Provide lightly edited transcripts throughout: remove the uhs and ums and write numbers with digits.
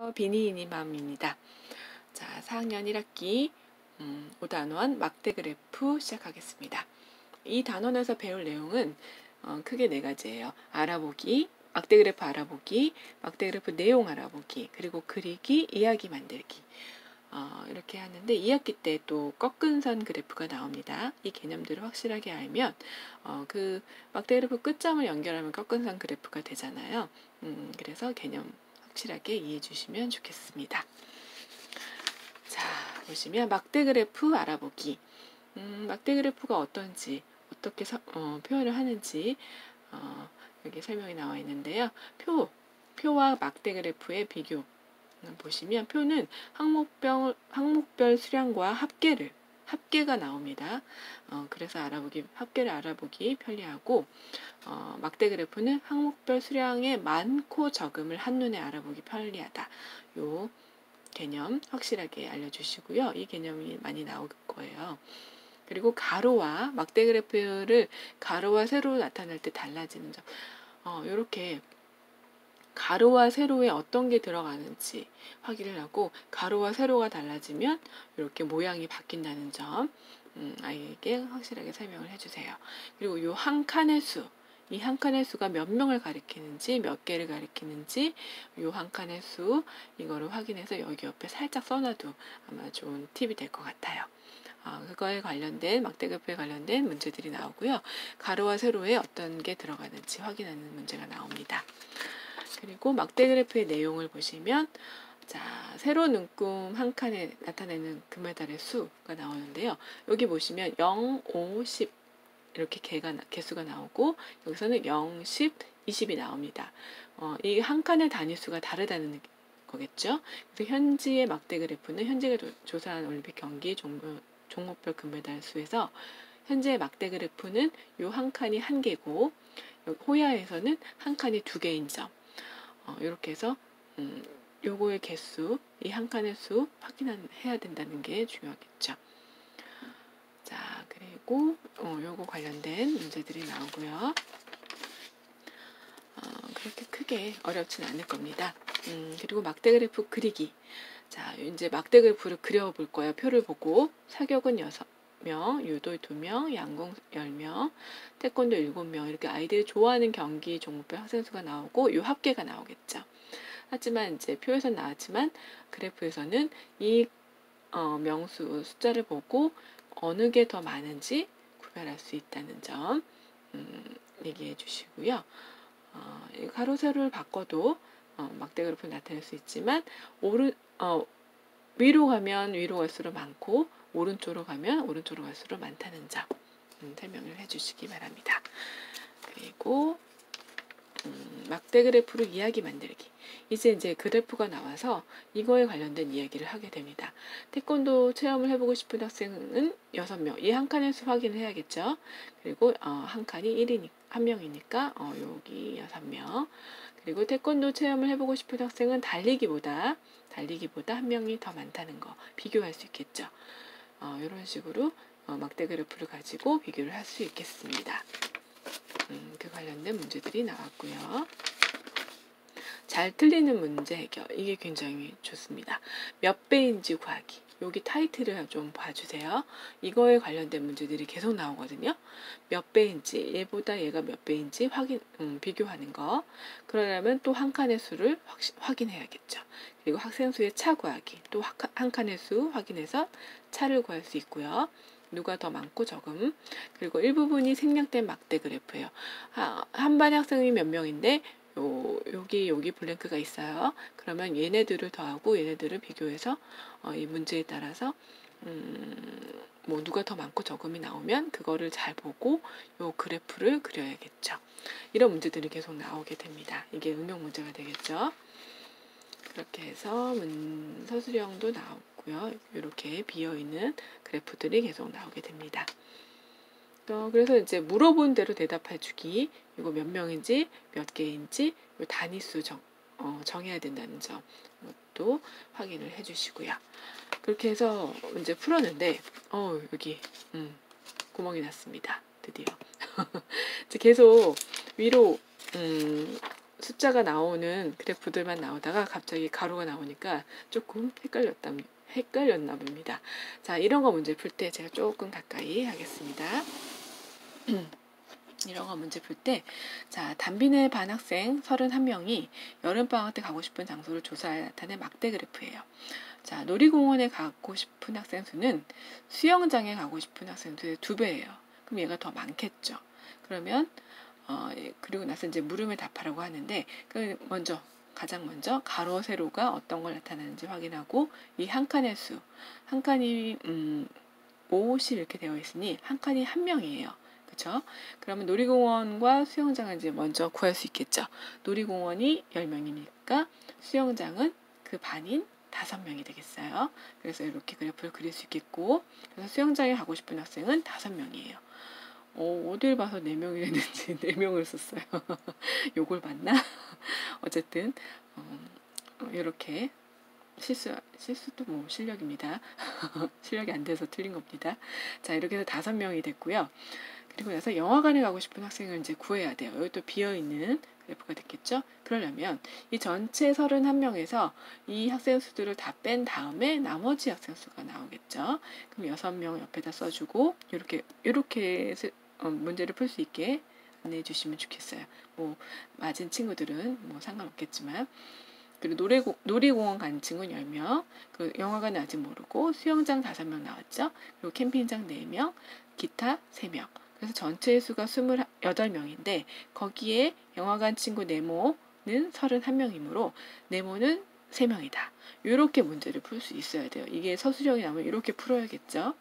비니이니맘입니다. 자, 4학년 1학기 5단원 막대 그래프 시작하겠습니다. 이 단원에서 배울 내용은 크게 4가지예요. 알아보기, 막대 그래프 알아보기, 막대 그래프 내용 알아보기, 그리고 그리기, 이야기 만들기. 이렇게 하는데 2학기 때 또 꺾은 선 그래프가 나옵니다. 이 개념들을 확실하게 알면 그 막대 그래프 끝점을 연결하면 꺾은 선 그래프가 되잖아요. 그래서 개념 확실하게 이해해 주시면 좋겠습니다. 자, 보시면 막대 그래프 알아보기. 막대 그래프가 어떤지, 어떻게 표현을 하는지 여기 설명이 나와 있는데요. 표와 막대 그래프의 비교 보시면 표는 항목별 수량과 합계가 나옵니다. 그래서 합계를 알아보기 편리하고 막대 그래프는 항목별 수량의 많고 적음을 한눈에 알아보기 편리하다. 요 개념 확실하게 알려주시고요. 이 개념이 많이 나올 거예요. 그리고 가로와 막대 그래프를 가로와 세로로 나타낼 때 달라지는 점. 이렇게 가로와 세로에 어떤 게 들어가는지 확인을 하고 가로와 세로가 달라지면 이렇게 모양이 바뀐다는 점 아이에게 확실하게 설명을 해주세요. 그리고 이 한 칸의 수, 이 한 칸의 수가 몇 명을 가리키는지 몇 개를 가리키는지 이 한 칸의 수 이거를 확인해서 여기 옆에 살짝 써놔도 아마 좋은 팁이 될 것 같아요. 그거에 관련된 막대 그래프에 관련된 문제들이 나오고요. 가로와 세로에 어떤 게 들어가는지 확인하는 문제가 나옵니다. 그리고 막대 그래프의 내용을 보시면 자, 세로 눈금 한 칸에 나타내는 금메달의 수가 나오는데요. 여기 보시면 0, 5, 10 이렇게 개수가 나오고 여기서는 0, 10, 20이 나옵니다. 이 한 칸의 단위수가 다르다는 거겠죠. 그래서 현지의 막대 그래프는 현지가 조사한 올림픽 경기 종목별 금메달 수에서 현재의 막대 그래프는 이 한 칸이 1개고 호야에서는 한 칸이 2개인 점. 이렇게 해서 요거의 개수, 이 한 칸의 수 확인해야 된다는 게 중요하겠죠. 자, 그리고 요거 관련된 문제들이 나오고요. 그렇게 크게 어렵진 않을 겁니다. 그리고 막대 그래프 그리기. 자, 이제 막대 그래프를 그려볼 거예요. 표를 보고 사격은 6명, 유도 2명, 양궁 10명, 태권도 7명 이렇게 아이들이 좋아하는 경기 종목별 학생 수가 나오고 요 합계가 나오겠죠. 하지만 이제 표에서 나왔지만 그래프에서는 이 명수 숫자를 보고 어느 게 더 많은지 구별할 수 있다는 점 얘기해 주시고요. 가로 세로를 바꿔도 막대 그래프를 나타낼 수 있지만 위로 가면 위로 갈수록 많고 오른쪽으로 가면 오른쪽으로 갈수록 많다는 점 설명을 해주시기 바랍니다. 그리고 막대 그래프로 이야기 만들기. 이제 그래프가 나와서 이거에 관련된 이야기를 하게 됩니다. 태권도 체험을 해보고 싶은 학생은 6명. 이 한 칸의 수 확인을 해야겠죠. 그리고 한 칸이 1명이니까 여기 6명. 그리고 태권도 체험을 해보고 싶은 학생은 달리기보다 한 명이 더 많다는 거 비교할 수 있겠죠. 이런 식으로 막대 그래프를 가지고 비교를 할 수 있겠습니다. 그 관련된 문제들이 나왔고요. 잘 틀리는 문제 해결. 이게 굉장히 좋습니다. 몇 배인지 구하기. 여기 타이틀을 좀 봐주세요. 이거에 관련된 문제들이 계속 나오거든요. 몇 배인지, 얘보다 얘가 몇 배인지 비교하는 거. 그러려면 또 한 칸의 수를 확인해야겠죠. 그리고 학생 수의 차 구하기. 또 한 칸의 수 확인해서 차를 구할 수 있고요. 누가 더 많고 적음. 그리고 일부분이 생략된 막대 그래프예요. 한 반의 학생이 몇 명인데 여기 블랭크가 있어요. 그러면 얘네들을 더하고 얘네들을 비교해서 이 문제에 따라서 뭐 누가 더 많고 적음이 나오면 그거를 잘 보고 요 그래프를 그려야겠죠. 이런 문제들이 계속 나오게 됩니다. 이게 응용 문제가 되겠죠. 그렇게 해서 서술형도 나오고요. 이렇게 비어있는 그래프들이 계속 나오게 됩니다. 그래서 이제 물어본 대로 대답해 주기. 이거 몇 명인지 몇 개인지 단위수 정해야 된다는 점 이것도 확인을 해 주시고요. 그렇게 해서 이제 풀었는데 여기 구멍이 났습니다. 드디어. 이제 계속 위로 숫자가 나오는 그래프들만 나오다가 갑자기 가로가 나오니까 조금 헷갈렸나 봅니다. 자, 이런 거 문제 풀 때 제가 조금 가까이 하겠습니다. 이런 거 문제 풀 때, 자, 담비네 반 학생 31명이 여름방학 때 가고 싶은 장소를 조사해 나타낸 막대 그래프예요. 자, 놀이공원에 가고 싶은 학생 수는 수영장에 가고 싶은 학생 수의 2배예요. 그럼 얘가 더 많겠죠. 그러면 그리고 나서 이제 물음을 답하라고 하는데, 가장 먼저 가로 세로가 어떤 걸 나타내는지 확인하고, 이 한 칸의 수, 한 칸이 50 이렇게 되어 있으니 한 칸이 1명이에요. 그렇죠? 그러면 놀이공원과 수영장은 이제 먼저 구할 수 있겠죠. 놀이공원이 10명이니까 수영장은 그 반인 5명이 되겠어요. 그래서 이렇게 그래프를 그릴 수 있겠고, 그래서 수영장에 가고 싶은 학생은 5명이에요. 어딜 봐서 4명이 되는지 4명을 썼어요. 요걸 봤나? 어쨌든 이렇게 실수도 뭐 실력입니다. 실력이 안 돼서 틀린 겁니다. 자, 이렇게 해서 5명이 됐고요. 그리고 나서 영화관에 가고 싶은 학생을 이제 구해야 돼요. 여기 또 비어있는 그래프가 됐겠죠? 그러려면 이 전체 31명에서 이 학생 수들을 다 뺀 다음에 나머지 학생 수가 나오겠죠? 그럼 6명 옆에다 써주고 이렇게 문제를 풀 수 있게 안내해 주시면 좋겠어요. 뭐 맞은 친구들은 뭐 상관없겠지만, 그리고 놀이공원 간 친구는 10명, 그 영화관은 아직 모르고 수영장 5명 나왔죠. 그리고 캠핑장 4명, 기타 3명. 그래서 전체 수가 28명인데 거기에 영화관 친구 네모는 31명이므로 네모는 3명이다. 이렇게 문제를 풀 수 있어야 돼요. 이게 서술형이 나오면 이렇게 풀어야겠죠.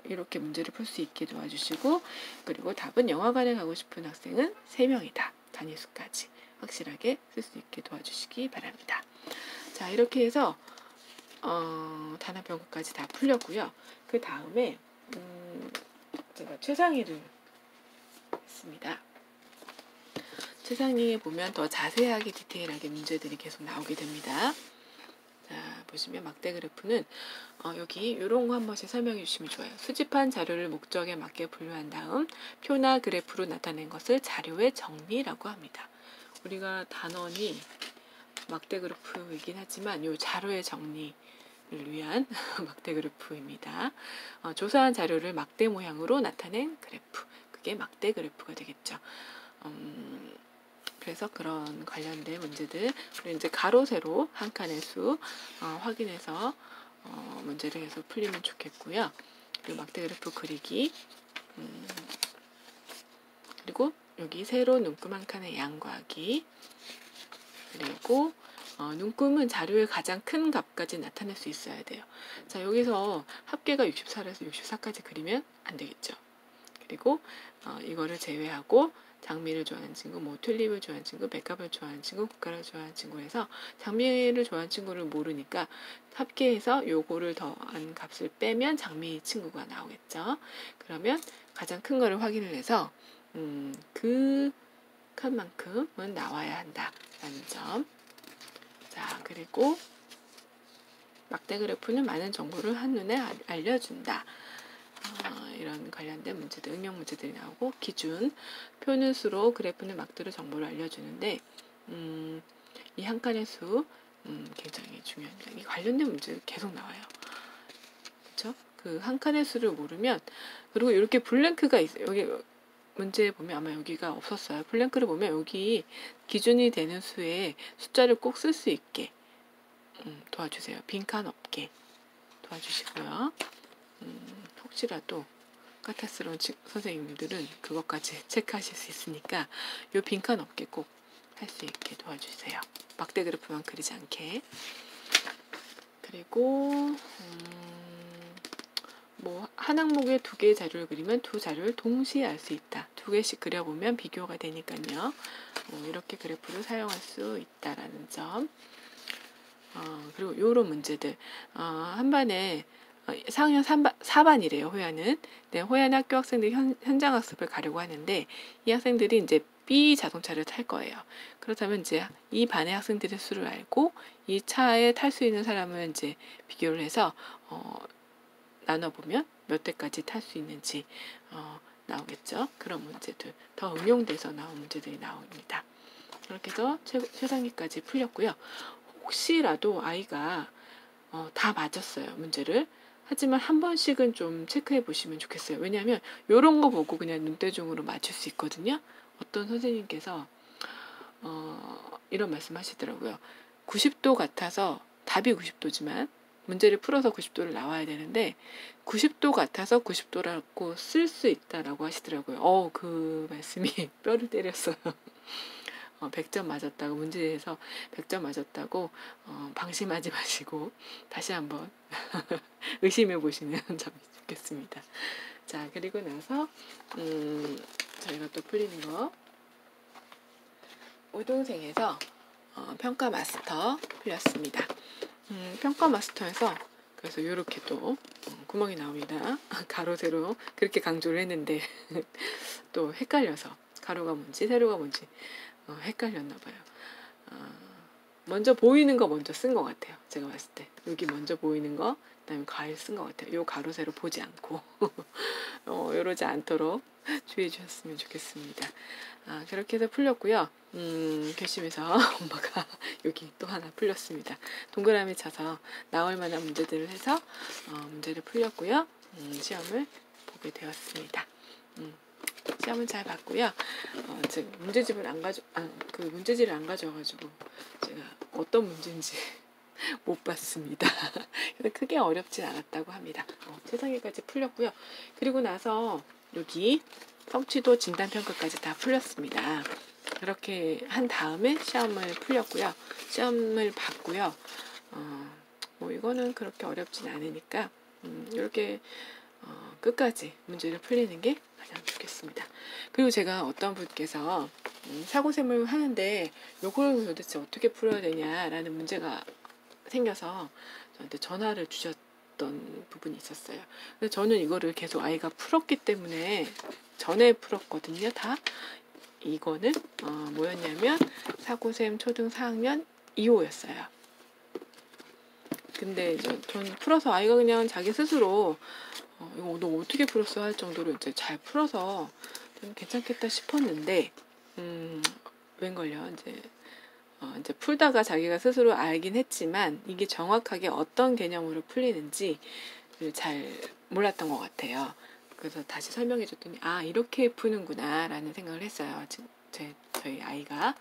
이렇게 문제를 풀 수 있게 도와주시고, 그리고 답은 영화관에 가고 싶은 학생은 3명이다. 단위수까지 확실하게 쓸 수 있게 도와주시기 바랍니다. 자, 이렇게 해서 단합병구까지 다 풀렸고요. 그 다음에 제가 최상위를 했습니다. 최상위에 보면 더 자세하게 디테일하게 문제들이 계속 나오게 됩니다. 자, 보시면 막대 그래프는 여기 이런 거 한 번씩 설명해 주시면 좋아요. 수집한 자료를 목적에 맞게 분류한 다음 표나 그래프로 나타낸 것을 자료의 정리라고 합니다. 우리가 단원이 막대 그래프이긴 하지만 이 자료의 정리를 위한 막대 그래프입니다. 조사한 자료를 막대 모양으로 나타낸 그래프, 그게 막대 그래프가 되겠죠. 그래서 그런 관련된 문제들, 그리고 이제 가로 세로 한 칸의 수 확인해서 문제를 해서 풀리면 좋겠고요. 그리고 막대 그래프 그리기, 그리고 여기 세로 눈금 한 칸의 양과기, 그리고 눈금은 자료의 가장 큰 값까지 나타낼 수 있어야 돼요. 자, 여기서 합계가 64에서 64까지 그리면 안 되겠죠. 그리고 이거를 제외하고 장미를 좋아하는 친구, 뭐 튤립을 좋아하는 친구, 백합을 좋아하는 친구, 국화를 좋아하는 친구에서 장미를 좋아하는 친구를 모르니까 합계해서 요거를 더한 값을 빼면 장미 친구가 나오겠죠. 그러면 가장 큰 거를 확인을 해서 그 칸만큼은 나와야 한다라는 점. 자, 그리고 막대 그래프는 많은 정보를 한눈에 알려준다. 이런 관련된 문제들, 응용 문제들이 나오고, 기준, 표는 수로 그래프는 막대로 정보를 알려주는데 이 한 칸의 수 굉장히 중요합니다. 이 관련된 문제가 계속 나와요. 그렇죠? 그 한 칸의 수를 모르면, 그리고 이렇게 블랭크가 있어요. 여기 문제에 보면 아마 여기가 없었어요. 블랭크를 보면 여기 기준이 되는 수에 숫자를 꼭 쓸 수 있게 도와주세요. 빈칸 없게 도와주시고요. 혹시라도 까탈스러운 선생님들은 그것까지 체크하실 수 있으니까 요 빈칸 없게 꼭 할 수 있게 도와주세요. 막대 그래프만 그리지 않게. 그리고 뭐 한 항목에 2개의 자료를 그리면 2자료를 동시에 알 수 있다. 2개씩 그려보면 비교가 되니까요. 이렇게 그래프를 사용할 수 있다라는 점. 그리고 요런 문제들 한 반에 4학년 4반이래요. 호야는. 네, 호야는 학교 학생들이 현장 학습을 가려고 하는데 이 학생들이 이제 B 자동차를 탈 거예요. 그렇다면 이제 이 반의 학생들의 수를 알고 이 차에 탈 수 있는 사람을 이제 비교를 해서 나눠보면 몇 대까지 탈 수 있는지 나오겠죠. 그런 문제들, 더 응용돼서 나온 문제들이 나옵니다. 이렇게 해서 최상위까지 풀렸고요. 혹시라도 아이가 다 맞았어요, 문제를. 하지만 한 번씩은 좀 체크해 보시면 좋겠어요. 왜냐하면 이런 거 보고 그냥 눈대중으로 맞출 수 있거든요. 어떤 선생님께서 이런 말씀 하시더라고요. 90도 같아서 답이 90도지만 문제를 풀어서 90도를 나와야 되는데 90도 같아서 90도라고 쓸 수 있다라고 하시더라고요. 그 말씀이 뼈를 때렸어요. 100점 맞았다고, 문제에서 100점 맞았다고 방심하지 마시고 다시 한번 의심해 보시는 점이 좋겠습니다. 자, 그리고 나서 저희가 또 풀리는 거, 우등생에서 평가 마스터 풀렸습니다. 평가 마스터에서 그래서 이렇게 또 구멍이 나옵니다. 가로 세로 그렇게 강조를 했는데 또 헷갈려서 가로가 뭔지 세로가 뭔지 헷갈렸나 봐요. 먼저 보이는 거 먼저 쓴 것 같아요. 제가 봤을 때 여기 먼저 보이는 거, 그다음에 가위 쓴 것 같아요. 요 가로 세로 보지 않고 이러지 않도록 주의해 주셨으면 좋겠습니다. 그렇게 해서 풀렸고요. 결심해서 엄마가 여기 또 하나 풀렸습니다. 동그라미 쳐서 나올 만한 문제들을 해서 문제를 풀렸고요. 시험을 보게 되었습니다. 시험은 잘 봤고요. 제가 문제집을 그 문제지를 안 가져와가지고 제가 어떤 문제인지 못 봤습니다. 근데 크게 어렵진 않았다고 합니다. 최상위까지 풀렸고요. 그리고 나서 여기 성취도 진단평가까지 다 풀렸습니다. 그렇게 한 다음에 시험을 풀렸고요. 시험을 봤고요. 뭐 이거는 그렇게 어렵진 않으니까 이렇게 끝까지 문제를 풀리는 게 가장 좋겠습니다. 그리고 제가 어떤 분께서 사고셈을 하는데 이걸 도대체 어떻게 풀어야 되냐라는 문제가 생겨서 저한테 전화를 주셨던 부분이 있었어요. 근데 저는 이거를 계속 아이가 풀었기 때문에 전에 풀었거든요. 다. 이거는 뭐였냐면 사고셈 초등 4학년 2호였어요. 근데 전 풀어서 아이가 그냥 자기 스스로 이거 너 어떻게 풀었어 할 정도로 이제 잘 풀어서 좀 괜찮겠다 싶었는데 웬걸요. 이제 풀다가 자기가 스스로 알긴 했지만 이게 정확하게 어떤 개념으로 풀리는지 잘 몰랐던 것 같아요. 그래서 다시 설명해 줬더니 이렇게 푸는구나 라는 생각을 했어요. 저희 아이가.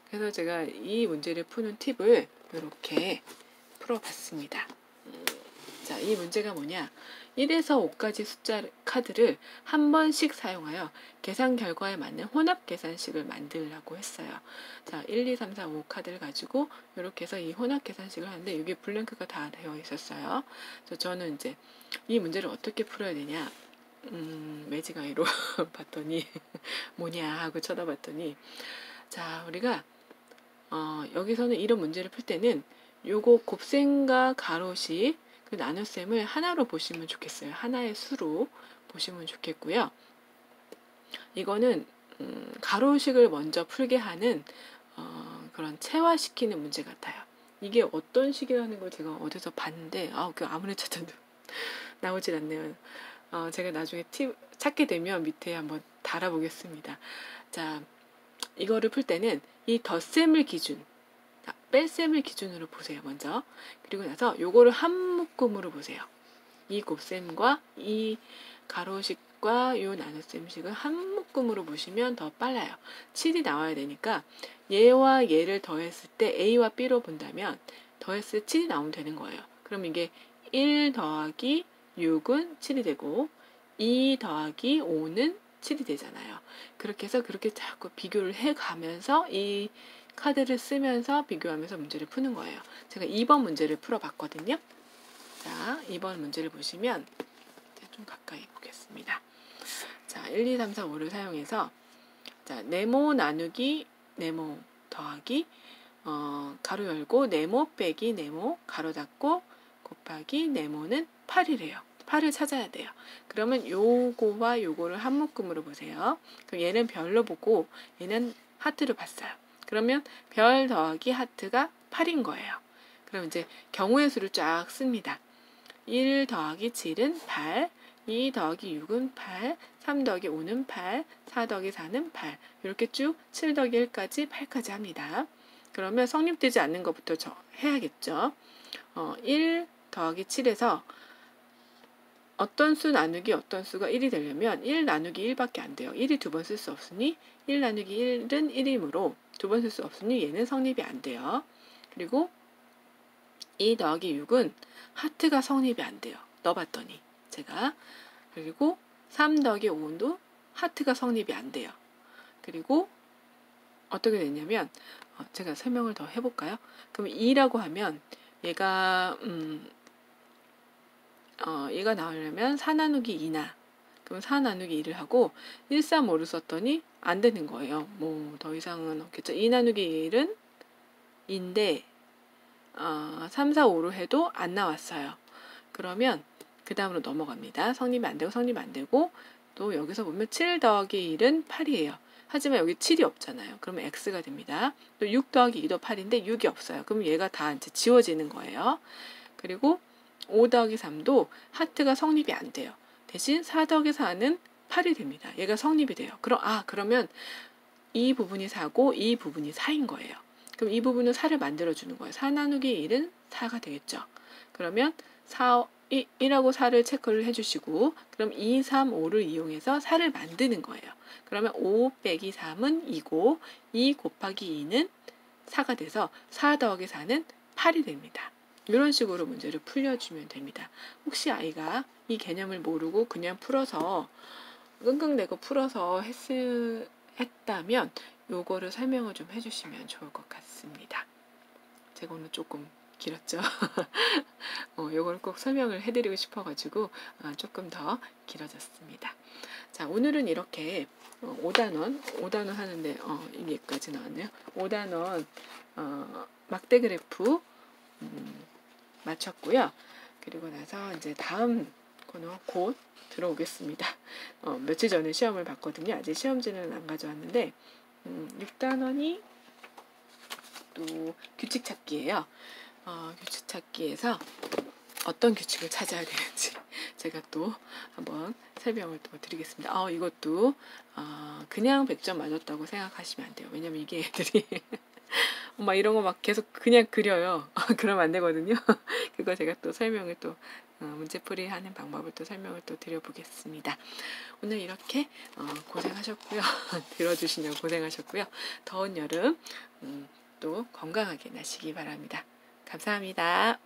그래서 제가 이 문제를 푸는 팁을 이렇게 풀어봤습니다. 자, 이 문제가 뭐냐? 1에서 5까지 숫자 카드를 한 번씩 사용하여 계산 결과에 맞는 혼합 계산식을 만들라고 했어요. 자, 1, 2, 3, 4, 5 카드를 가지고 이렇게 해서 이 혼합 계산식을 하는데 여기 블랭크가 다 되어 있었어요. 그래서 저는 이제 이 문제를 어떻게 풀어야 되냐? 매직아이로 봤더니 뭐냐 하고 쳐다봤더니, 자, 우리가 여기서는 이런 문제를 풀 때는 요거 곱셈과 가로식 그 나눗셈을 하나로 보시면 좋겠어요. 하나의 수로 보시면 좋겠고요. 이거는 가로식을 먼저 풀게 하는 그런 체화시키는 문제 같아요. 이게 어떤 식이라는 걸 제가 어디서 봤는데 아무리 찾아도 나오질 않네요. 제가 나중에 팁 찾게 되면 밑에 한번 달아보겠습니다. 자, 이거를 풀 때는 이 덧셈을 기준, 뺄셈을 기준으로 보세요. 먼저. 그리고 나서 요거를 한 묶음으로 보세요. 이 곱셈과 이 가로식과 요 나눗셈식을 한 묶음으로 보시면 더 빨라요. 7이 나와야 되니까 얘와 얘를 더했을 때 A와 B로 본다면 더했을 때 7이 나오면 되는 거예요. 그럼 이게 1 더하기 6은 7이 되고 2 더하기 5는 7이 되잖아요. 그렇게 해서 그렇게 자꾸 비교를 해가면서 이 카드를 쓰면서 비교하면서 문제를 푸는 거예요. 제가 2번 문제를 풀어봤거든요. 자, 2번 문제를 보시면 좀 가까이 보겠습니다. 자, 1, 2, 3, 4, 5를 사용해서 자, 네모 나누기 네모 더하기 가로 열고 네모 빼기 네모 가로 닫고 곱하기 네모는 8이래요. 8을 찾아야 돼요. 그러면 요거와 요거를 한 묶음으로 보세요. 그럼 얘는 별로 보고 얘는 하트로 봤어요. 그러면 별 더하기 하트가 8인 거예요. 그럼 이제 경우의 수를 쫙 씁니다. 1 더하기 7은 8, 2 더하기 6은 8, 3 더하기 5는 8, 4 더하기 4는 8. 이렇게 쭉 7 더하기 1까지 8까지 합니다. 그러면 성립되지 않는 것부터 해야겠죠. 1 더하기 7에서 어떤 수 나누기 어떤 수가 1이 되려면 1 나누기 1밖에 안 돼요. 1이 두 번 쓸 수 없으니 1 나누기 1은 1이므로 두 번 쓸 수 없으니 얘는 성립이 안 돼요. 그리고 2 더하기 6은 하트가 성립이 안 돼요. 넣어봤더니 제가. 그리고 3 더하기 5도 하트가 성립이 안 돼요. 그리고 어떻게 됐냐면 제가 설명을 더 해볼까요? 그럼 2라고 하면 얘가 얘가 나오려면 4 나누기 2나 그럼 4 나누기 2를 하고 1, 3, 5를 썼더니 안 되는 거예요. 뭐 더 이상은 없겠죠. 2 나누기 1은 2인데 3, 4, 5로 해도 안 나왔어요. 그러면 그 다음으로 넘어갑니다. 성립이 안 되고 성립 안 되고 또 여기서 보면 7 더하기 1은 8이에요. 하지만 여기 7이 없잖아요. 그러면 x가 됩니다. 또 6 더하기 2도 8인데 6이 없어요. 그럼 얘가 다 이제 지워지는 거예요. 그리고 5 더하기 3도 하트가 성립이 안 돼요. 대신 4 더하기 4는 8이 됩니다. 얘가 성립이 돼요. 그러면 이 부분이 4고 이 부분이 4인 거예요. 그럼 이 부분은 4를 만들어주는 거예요. 4 나누기 1은 4가 되겠죠. 그러면 1하고 4를 체크를 해주시고 그럼 2, 3, 5를 이용해서 4를 만드는 거예요. 그러면 5 빼기 3은 2고 2 곱하기 2는 4가 돼서 4 더하기 4는 8이 됩니다. 이런 식으로 문제를 풀려주면 됩니다. 혹시 아이가 이 개념을 모르고 그냥 풀어서 끙끙대고 풀어서 했다면 요거를 설명을 좀 해주시면 좋을 것 같습니다. 제가 오늘 조금 길었죠. 요걸 꼭 설명을 해드리고 싶어가지고 조금 더 길어졌습니다. 자, 오늘은 이렇게 5단원 하는데 여기까지 나왔네요. 5단원 막대 그래프 마쳤고요. 그리고 나서 이제 다음 코너 곧 들어오겠습니다. 며칠 전에 시험을 봤거든요. 아직 시험지는 안 가져왔는데 6단원이 또 규칙 찾기예요. 규칙 찾기에서 어떤 규칙을 찾아야 되는지 제가 또 한번 설명을 또 드리겠습니다. 이것도 그냥 100점 맞았다고 생각하시면 안 돼요. 왜냐면 이게 애들이 막 이런 거 막 계속 그냥 그려요. 그러면 안 되거든요. 그거 제가 또 설명을 또 문제풀이 하는 방법을 또 설명을 또 드려보겠습니다. 오늘 이렇게 고생하셨고요. 들어주시느라 고생하셨고요. 더운 여름 또 건강하게 나시기 바랍니다. 감사합니다.